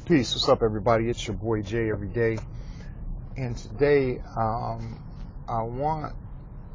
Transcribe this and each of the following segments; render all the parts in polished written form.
Peace. What's up, everybody? It's your boy Jay every day. And today, I want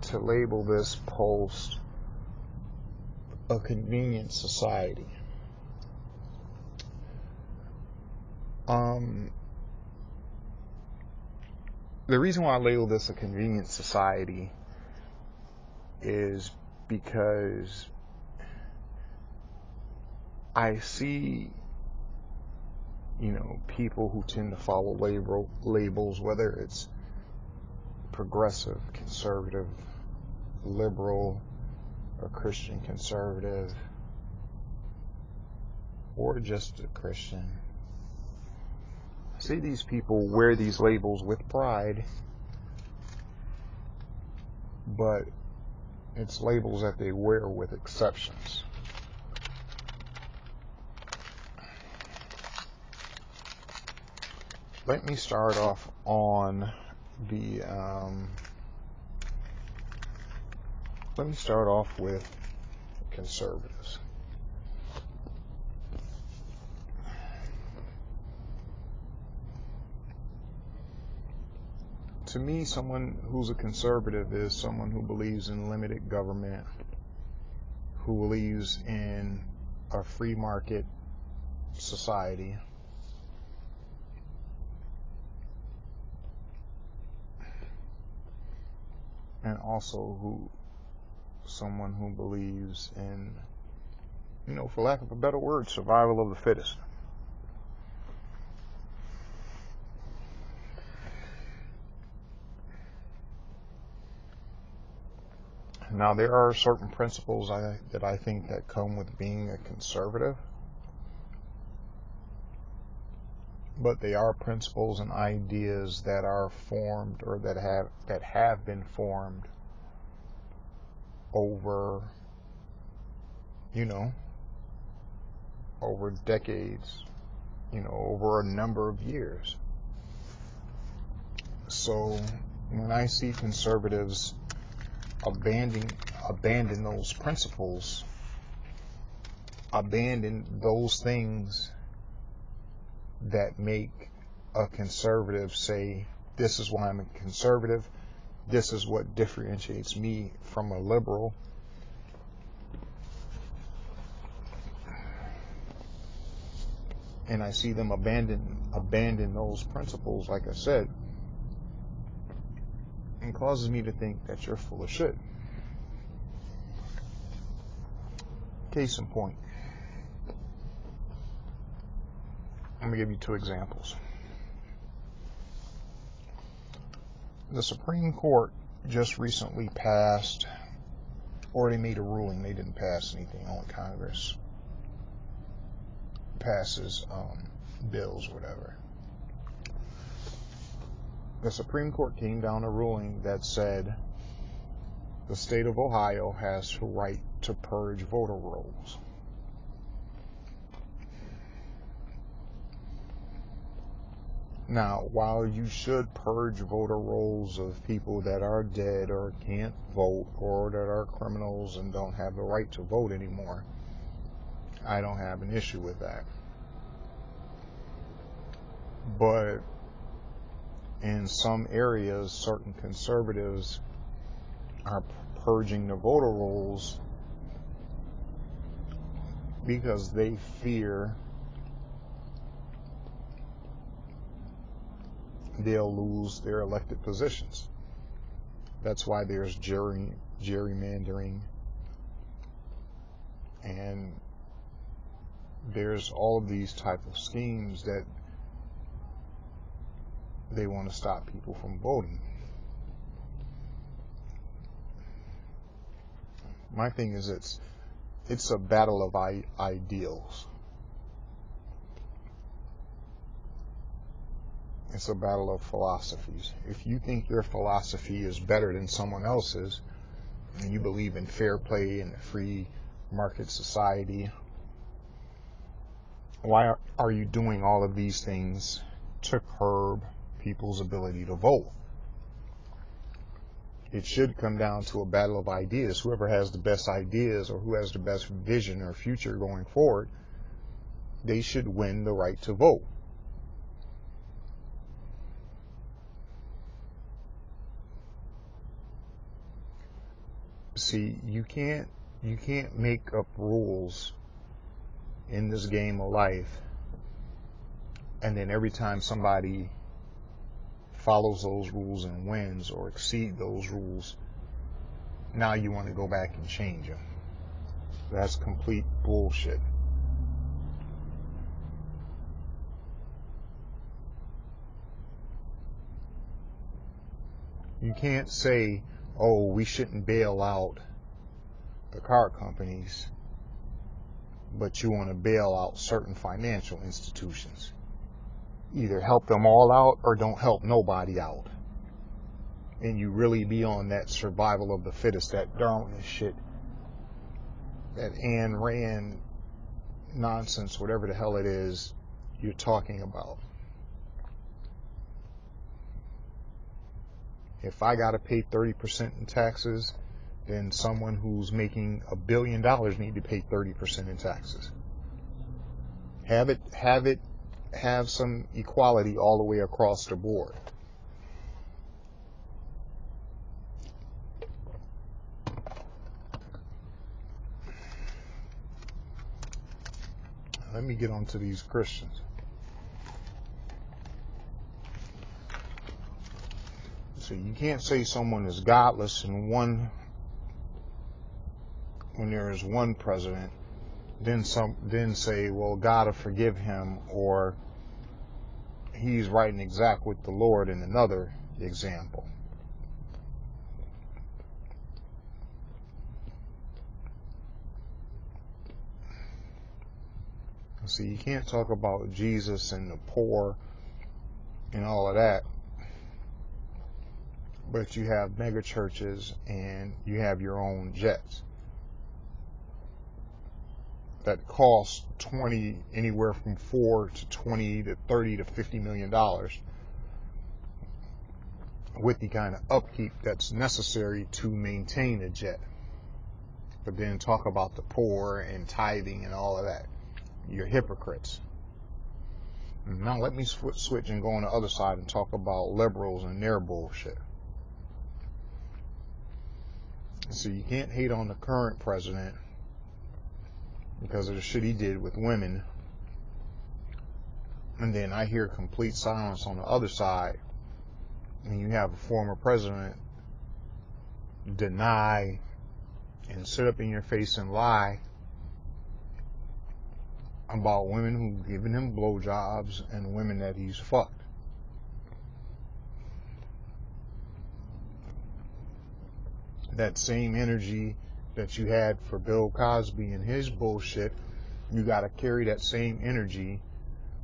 to label this post a convenient society. The reason why I label this a convenient society is because I see people who tend to follow labels, whether it's progressive, conservative, liberal, or Christian conservative, or just a Christian. I see these people wear these labels with pride, but it's labels that they wear with exceptions. Let me start off on the let me start off with conservatives. To me, someone who's a conservative is someone who believes in limited government, who believes in a free market society, and also someone who believes in, for lack of a better word, survival of the fittest. Now, there are certain principles that I think that come with being a conservative, but they are principles and ideas that are formed, or that have been formed over over decades, over a number of years. So when I see conservatives abandon those principles, abandon those things that make a conservative say, this is why I'm a conservative, this is what differentiates me from a liberal, and I see them abandon those principles, like I said, it causes me to think that you're full of shit. Case in point, I'm going to give you two examples. The Supreme Court just recently passed, or they made a ruling, they didn't pass anything, only Congress passes bills, whatever. The Supreme Court came down a ruling that said the state of Ohio has the right to purge voter rolls. Now, while you should purge voter rolls of people that are dead or can't vote or that are criminals and don't have the right to vote anymore, I don't have an issue with that. But in some areas, certain conservatives are purging the voter rolls because they fear they'll lose their elected positions. That's why there's gerrymandering, and there's all of these type of schemes that they want to stop people from voting. My thing is, it's a battle of ideals. It's a battle of philosophies. If you think your philosophy is better than someone else's, and you believe in fair play and a free market society, why are you doing all of these things to curb people's ability to vote? It should come down to a battle of ideas. Whoever has the best ideas, or who has the best vision or future going forward, they should win the right to vote. See, you can't make up rules in this game of life, and then every time somebody follows those rules and wins or exceed those rules, now you want to go back and change them. That's complete bullshit. You can't say, oh, we shouldn't bail out the car companies, but you want to bail out certain financial institutions. Either help them all out or don't help nobody out. And you really be on that survival of the fittest, that Darwinist shit, that Ayn Rand nonsense, whatever the hell it is you're talking about. If I got to pay 30% in taxes, then someone who's making $1 billion need to pay 30% in taxes. Have some equality all the way across the board. Let me get on to these Christians. So you can't say someone is godless when there is one president, then say, well, God will forgive him, or he's right and exact with the Lord in another example. See, you can't talk about Jesus and the poor and all of that, but you have mega churches and you have your own jets that cost anywhere from $4 to $20 to $30 to $50 million with the kind of upkeep that's necessary to maintain a jet. But then talk about the poor and tithing and all of that. You're hypocrites. Now let me switch and go on the other side and talk about liberals and their bullshit. So you can't hate on the current president because of the shit he did with women, and then I hear complete silence on the other side when you have a former president deny and sit up in your face and lie about women who've given him blowjobs and women that he's fucked. That same energy that you had for Bill Cosby and his bullshit, you got to carry that same energy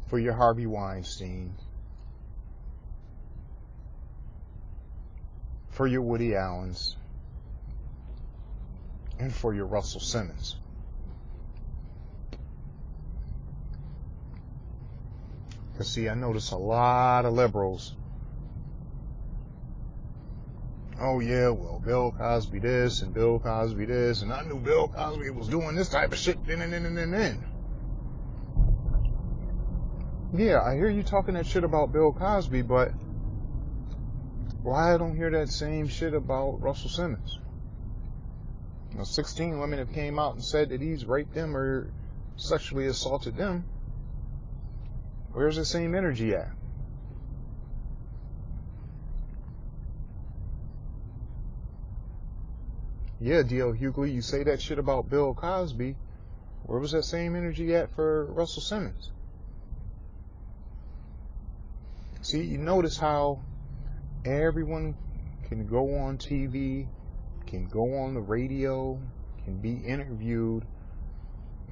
for your Harvey Weinstein, for your Woody Allens, and for your Russell Simmons. Because see, I notice a lot of liberals, oh yeah, well, Bill Cosby this and Bill Cosby this, and I knew Bill Cosby was doing this type of shit then. Yeah, I hear you talking that shit about Bill Cosby, but why I don't hear that same shit about Russell Simmons? 16 women have came out and said that he's raped them or sexually assaulted them. Where's the same energy at? Yeah, D.L. Hughley, you say that shit about Bill Cosby. Where was that same energy at for Russell Simmons? See, you notice how everyone can go on TV, can go on the radio, can be interviewed,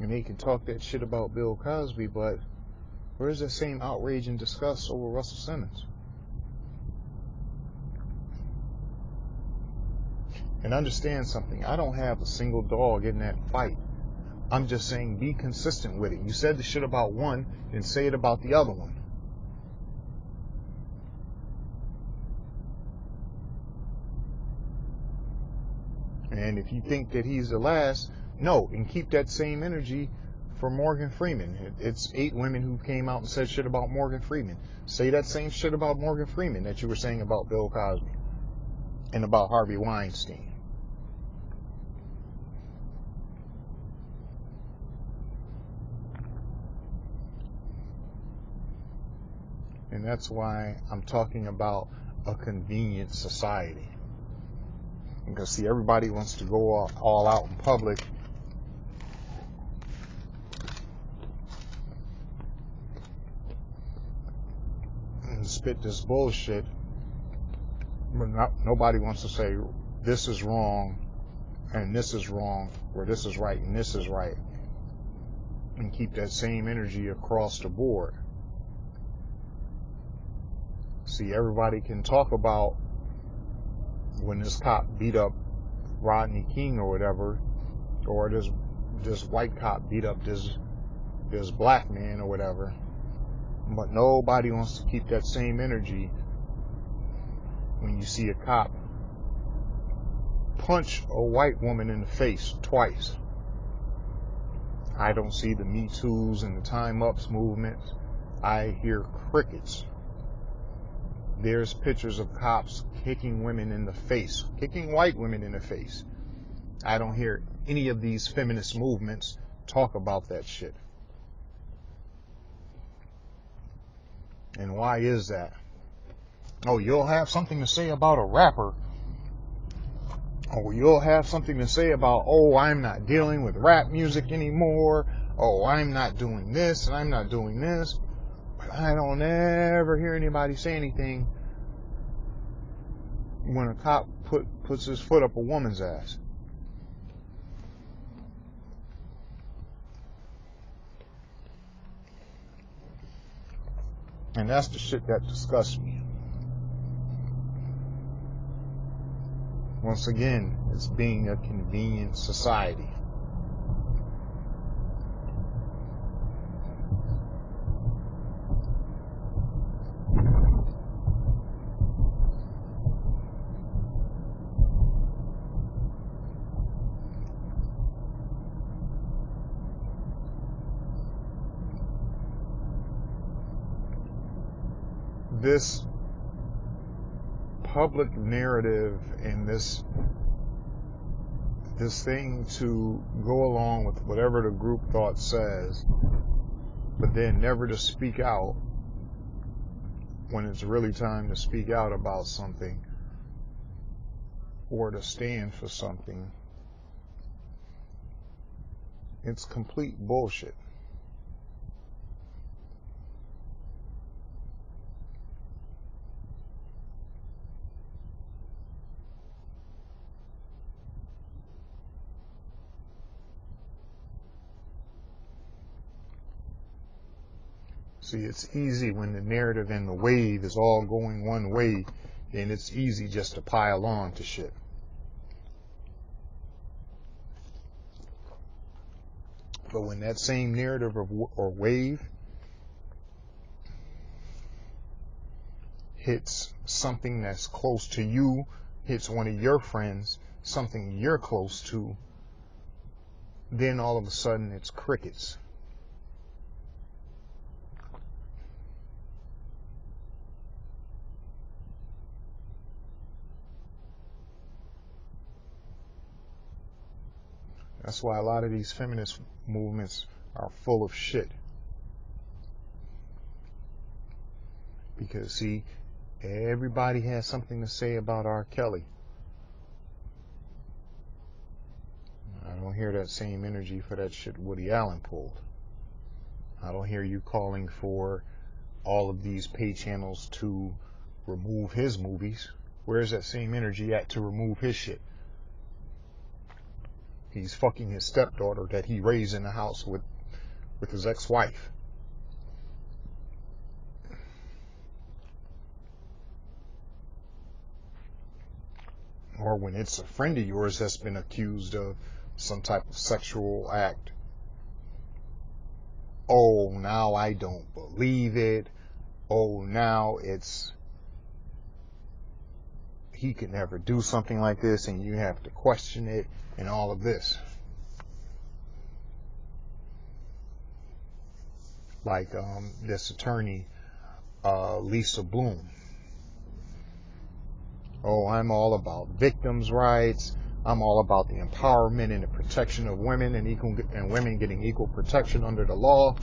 and they can talk that shit about Bill Cosby, but where's that same outrage and disgust over Russell Simmons? And understand something, I don't have a single dog in that fight. I'm just saying be consistent with it. You said the shit about one, then say it about the other one. And if you think that he's the last, no, and keep that same energy for Morgan Freeman. It's 8 women who came out and said shit about Morgan Freeman. Say that same shit about Morgan Freeman that you were saying about Bill Cosby and about Harvey Weinstein. And that's why I'm talking about a convenient society. Because see, everybody wants to go all out in public and spit this bullshit, but nobody wants to say this is wrong and this is wrong, or this is right and this is right, and keep that same energy across the board. See, everybody can talk about when this cop beat up Rodney King or whatever, or this white cop beat up this black man or whatever, but nobody wants to keep that same energy when you see a cop punch a white woman in the face twice. I don't see the Me Too's and the Time Ups movements. I hear crickets. There's pictures of cops kicking women in the face, kicking white women in the face. I don't hear any of these feminist movements talk about that shit. And why is that? Oh, you'll have something to say about a rapper. Oh, you'll have something to say about, oh, I'm not dealing with rap music anymore. Oh, I'm not doing this and I'm not doing this. But I don't ever hear anybody say anything when a cop puts his foot up a woman's ass. And that's the shit that disgusts me. Once again, it's being a convenient society. This public narrative and this thing to go along with whatever the group thought says, but then never to speak out when it's really time to speak out about something or to stand for something. It's complete bullshit. See, it's easy when the narrative and the wave is all going one way, and it's easy just to pile on to shit. But when that same narrative or wave hits something that's close to you, hits one of your friends, something you're close to, then all of a sudden it's crickets. That's why a lot of these feminist movements are full of shit. Because, see, everybody has something to say about R. Kelly. I don't hear that same energy for that shit Woody Allen pulled. I don't hear you calling for all of these pay channels to remove his movies. Where's that same energy at to remove his shit? He's fucking his stepdaughter that he raised in the house with his ex-wife. Or when it's a friend of yours that's been accused of some type of sexual act. Oh, now I don't believe it. Oh, now he could never do something like this and you have to question it and all of this. Like this attorney, Lisa Bloom. Oh, I'm all about victims' rights. I'm all about the empowerment and the protection of women and women getting equal protection under the law.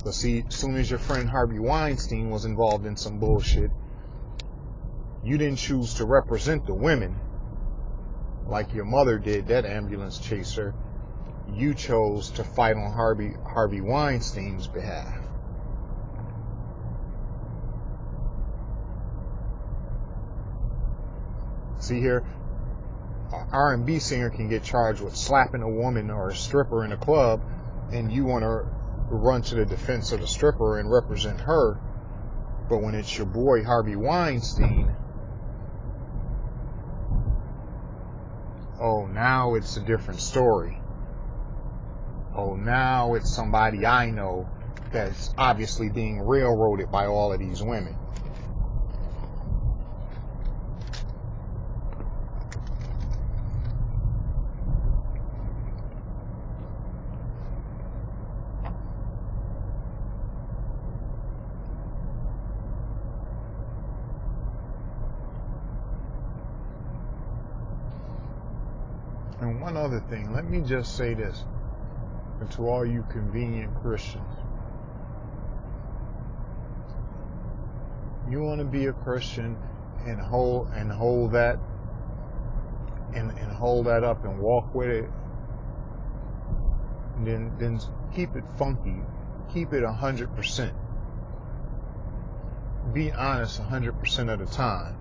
But see, as soon as your friend Harvey Weinstein was involved in some bullshit, you didn't choose to represent the women like your mother did, that ambulance chaser. You chose to fight on Harvey Weinstein's behalf. See here, an R&B singer can get charged with slapping a woman or a stripper in a club, and you want to run to the defense of the stripper and represent her. But when it's your boy Harvey Weinstein, oh, now it's a different story. Oh, now it's somebody I know that's obviously being railroaded by all of these women. And one other thing, let me just say this, and to all you convenient Christians, you want to be a Christian and hold that and hold that up and walk with it, and then keep it funky, keep it 100%. Be honest 100% of the time.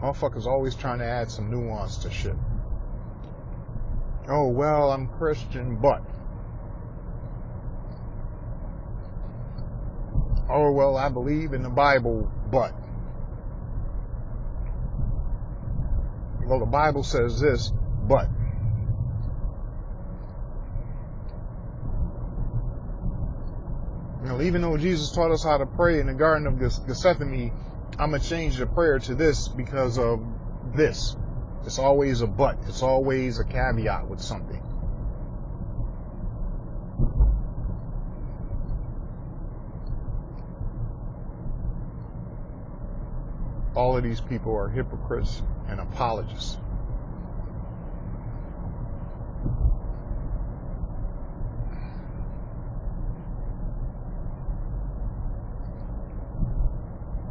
Motherfuckers always trying to add some nuance to shit. Oh, well, I'm Christian, but. Oh, well, I believe in the Bible, but. Well, the Bible says this, but. You know, even though Jesus taught us how to pray in the Garden of Gethsemane, I'm going to change the prayer to this because of this. It's always a but. It's always a caveat with something. All of these people are hypocrites and apologists.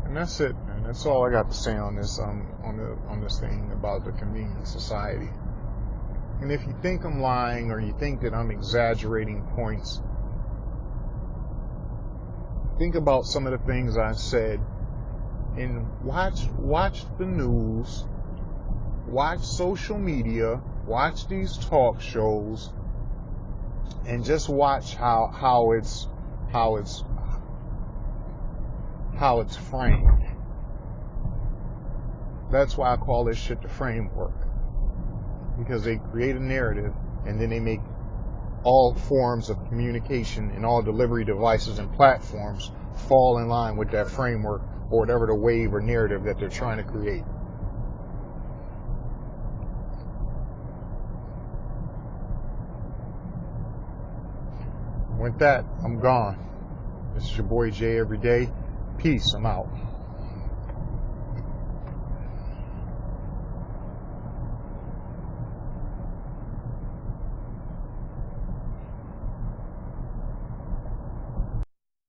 And that's it, man. That's all I got to say on this on this thing about the convenient society. And if you think I'm lying or you think that I'm exaggerating points, think about some of the things I said and watch the news, watch social media, watch these talk shows, and just watch how it's framed. That's why I call this shit the framework. Because they create a narrative and then they make all forms of communication and all delivery devices and platforms fall in line with that framework or whatever the wave or narrative that they're trying to create. With that, I'm gone. This is your boy Jay every day. Peace. I'm out.